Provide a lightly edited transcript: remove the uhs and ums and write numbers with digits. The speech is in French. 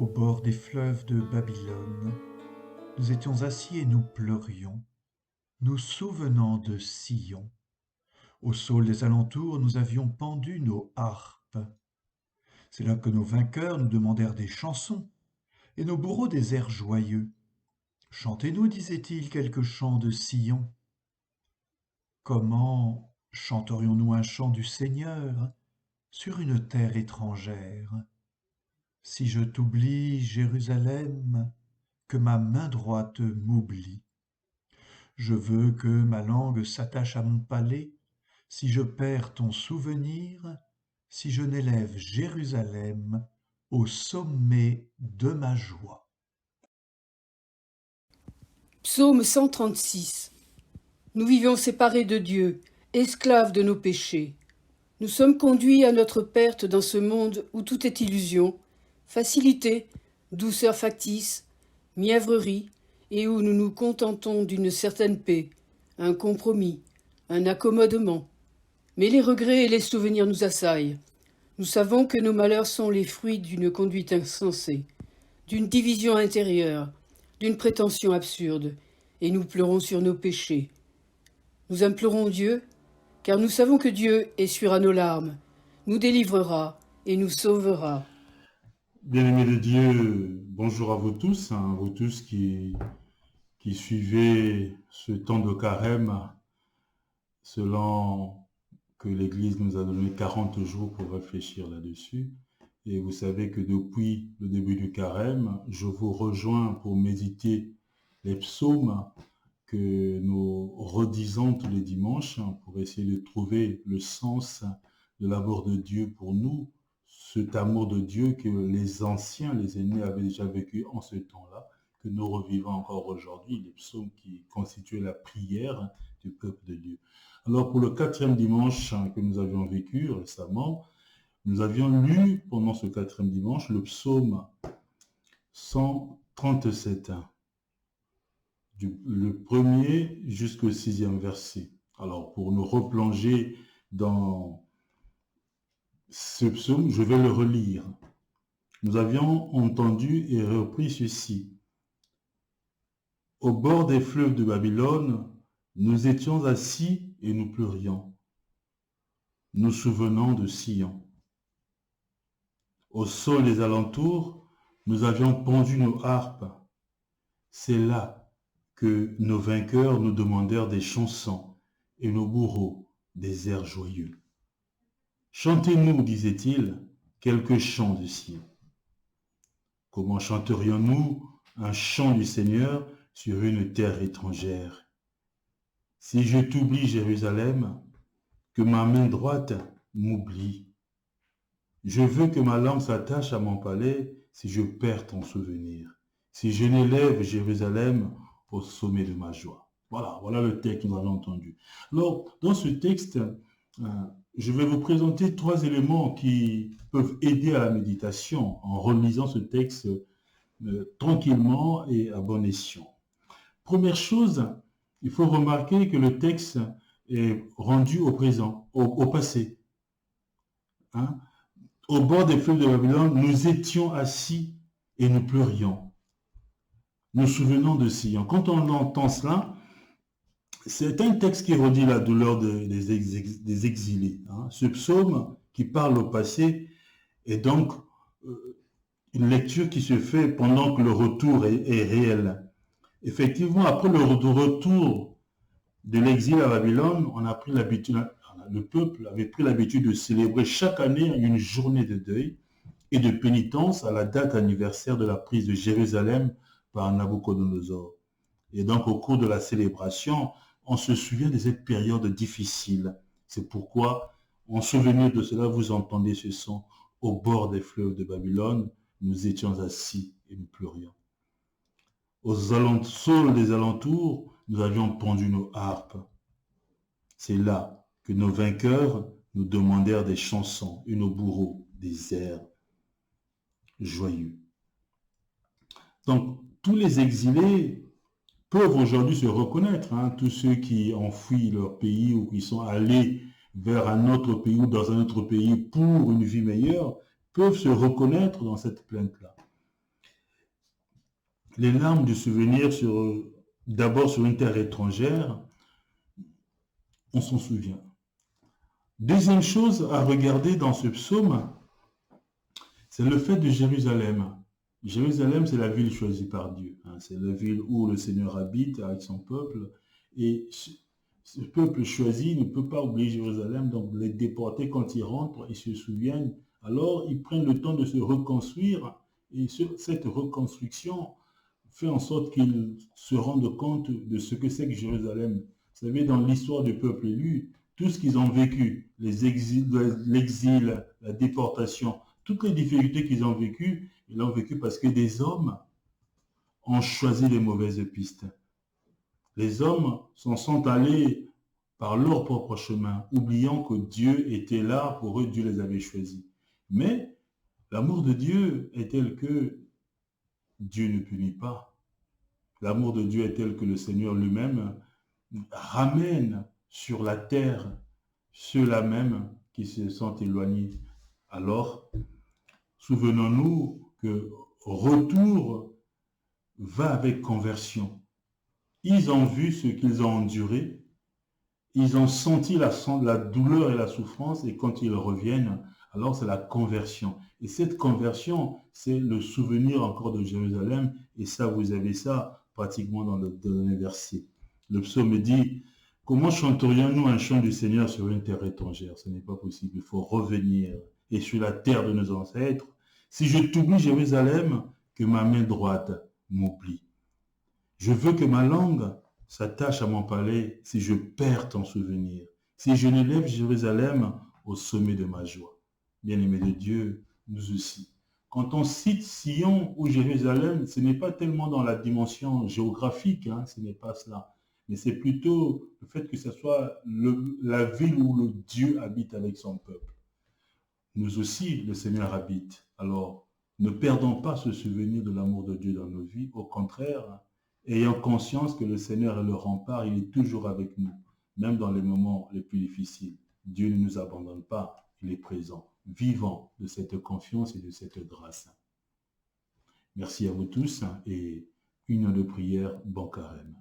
Au bord des fleuves de Babylone, nous étions assis et nous pleurions, nous souvenant de Sion. Au saule des alentours, nous avions pendu nos harpes. C'est là que nos vainqueurs nous demandèrent des chansons, et nos bourreaux des airs joyeux. Chantez-nous, disaient-ils, quelques chants de Sion. Comment chanterions-nous un chant du Seigneur sur une terre étrangère? Si je t'oublie, Jérusalem, que ma main droite m'oublie. Je veux que ma langue s'attache à mon palais, si je perds ton souvenir, si je n'élève Jérusalem au sommet de ma joie. Psaume 136. Nous vivons séparés de Dieu, esclaves de nos péchés. Nous sommes conduits à notre perte dans ce monde où tout est illusion, facilité, douceur factice, mièvrerie, et où nous nous contentons d'une certaine paix, un compromis, un accommodement. Mais les regrets et les souvenirs nous assaillent. Nous savons que nos malheurs sont les fruits d'une conduite insensée, d'une division intérieure, d'une prétention absurde, et nous pleurons sur nos péchés. Nous implorons Dieu, car nous savons que Dieu essuiera nos larmes, nous délivrera et nous sauvera. Bien-aimés de Dieu, bonjour à vous tous, vous tous qui suivez ce temps de carême, selon que l'Église nous a donné 40 jours pour réfléchir là-dessus. Et vous savez que depuis le début du carême, je vous rejoins pour méditer les psaumes que nous redisons tous les dimanches pour essayer de trouver le sens de l'amour de Dieu pour nous, cet amour de Dieu que les anciens, les aînés avaient déjà vécu en ce temps-là, que nous revivons encore aujourd'hui, les psaumes qui constituaient la prière du peuple de Dieu. Alors pour le 4e dimanche que nous avions vécu récemment, nous avions lu pendant ce 4e dimanche le psaume 137, le premier jusqu'au 6e verset. Alors pour nous replonger dans ce psaume, je vais le relire. Nous avions entendu et repris ceci. Au bord des fleuves de Babylone, nous étions assis et nous pleurions, nous souvenant de Sion. Au sol des alentours, nous avions pendu nos harpes. C'est là que nos vainqueurs nous demandèrent des chansons et nos bourreaux des airs joyeux. Chantez-nous, disait-il, quelques chants de Sion. Comment chanterions-nous un chant du Seigneur sur une terre étrangère? Si je t'oublie, Jérusalem, que ma main droite m'oublie. Je veux que ma langue s'attache à mon palais si je perds ton souvenir, si je n'élève Jérusalem au sommet de ma joie. Voilà le texte que nous avons entendu. Alors, dans ce texte, je vais vous présenter 3 éléments qui peuvent aider à la méditation en relisant ce texte tranquillement et à bon escient. Première chose, il faut remarquer que le texte est rendu au présent, au passé. Au bord des fleuves de Babylone, nous étions assis et nous pleurions. Nous souvenons de Sion. Quand on entend cela, c'est un texte qui redit la douleur des exilés. Ce psaume qui parle au passé est donc une lecture qui se fait pendant que le retour est réel. Effectivement, après le retour de l'exil à Babylone, le peuple avait pris l'habitude de célébrer chaque année une journée de deuil et de pénitence à la date anniversaire de la prise de Jérusalem par Nabuchodonosor. Et donc, au cours de la célébration, on se souvient de cette période difficile. C'est pourquoi, en souvenir de cela, vous entendez ce son. Au bord des fleuves de Babylone, nous étions assis et nous pleurions. Aux sols des alentours, nous avions pendu nos harpes. C'est là que nos vainqueurs nous demandèrent des chansons et nos bourreaux des airs joyeux. Donc, tous les exilés peuvent aujourd'hui se reconnaître, tous ceux qui ont fui leur pays ou qui sont allés vers un autre pays ou dans un autre pays pour une vie meilleure, peuvent se reconnaître dans cette plainte-là. les larmes du souvenir d'abord sur une terre étrangère, on s'en souvient. Deuxième chose à regarder dans ce psaume, c'est le fait de Jérusalem. Jérusalem, c'est la ville choisie par Dieu. C'est la ville où le Seigneur habite avec son peuple. Et ce peuple choisi ne peut pas oublier Jérusalem, donc les déportés, quand ils rentrent, ils se souviennent. Alors, ils prennent le temps de se reconstruire. Et cette reconstruction fait en sorte qu'ils se rendent compte de ce que c'est que Jérusalem. Vous savez, dans l'histoire du peuple élu, tout ce qu'ils ont vécu, l'exil, la déportation, toutes les difficultés qu'ils ont vécues, ils l'ont vécu parce que des hommes ont choisi les mauvaises pistes. Les hommes s'en sont allés par leur propre chemin, oubliant que Dieu était là pour eux, Dieu les avait choisis. Mais l'amour de Dieu est tel que Dieu ne punit pas. L'amour de Dieu est tel que le Seigneur lui-même ramène sur la terre ceux-là même qui se sont éloignés. Alors, souvenons-nous que retour va avec conversion. Ils ont vu ce qu'ils ont enduré, ils ont senti la douleur et la souffrance, et quand ils reviennent, alors c'est la conversion. Et cette conversion, c'est le souvenir encore de Jérusalem, et ça, vous avez ça pratiquement dans le dernier verset. Le psaume dit, comment chanterions-nous un chant du Seigneur sur une terre étrangère? Ce n'est pas possible, il faut revenir. Et sur la terre de nos ancêtres, si je t'oublie Jérusalem, que ma main droite m'oublie. Je veux que ma langue s'attache à mon palais si je perds ton souvenir, si je n'élève Jérusalem au sommet de ma joie. Bien-aimés de Dieu, nous aussi. Quand on cite Sion ou Jérusalem, ce n'est pas tellement dans la dimension géographique, ce n'est pas cela, mais c'est plutôt le fait que ce soit la ville où le Dieu habite avec son peuple. Nous aussi, le Seigneur habite. Alors, ne perdons pas ce souvenir de l'amour de Dieu dans nos vies. Au contraire, ayant conscience que le Seigneur est le rempart, il est toujours avec nous, même dans les moments les plus difficiles. Dieu ne nous abandonne pas, il est présent. Vivons de cette confiance et de cette grâce. Merci à vous tous et une de prière, bon carême.